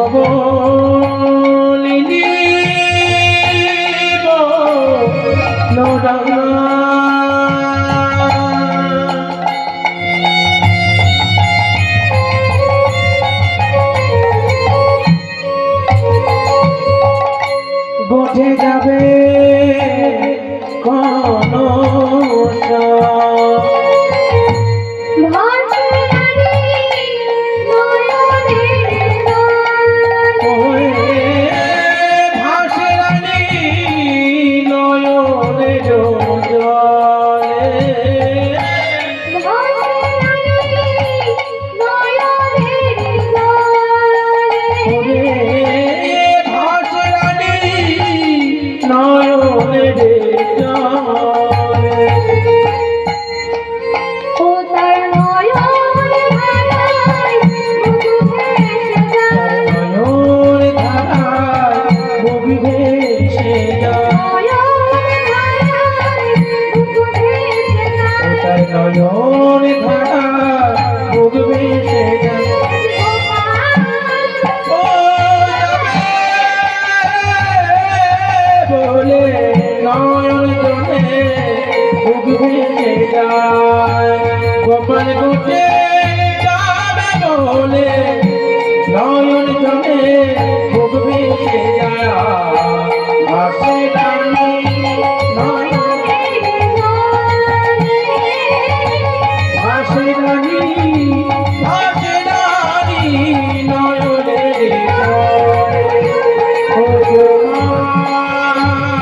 বলিনি নোরাঙা গোঠে যাবে কোন নয়ন ধারা ডুববে সে বলে নয়ন জলে ডুববে সে যায় গোপাল গোটে যাবে বলে নয়ন জলে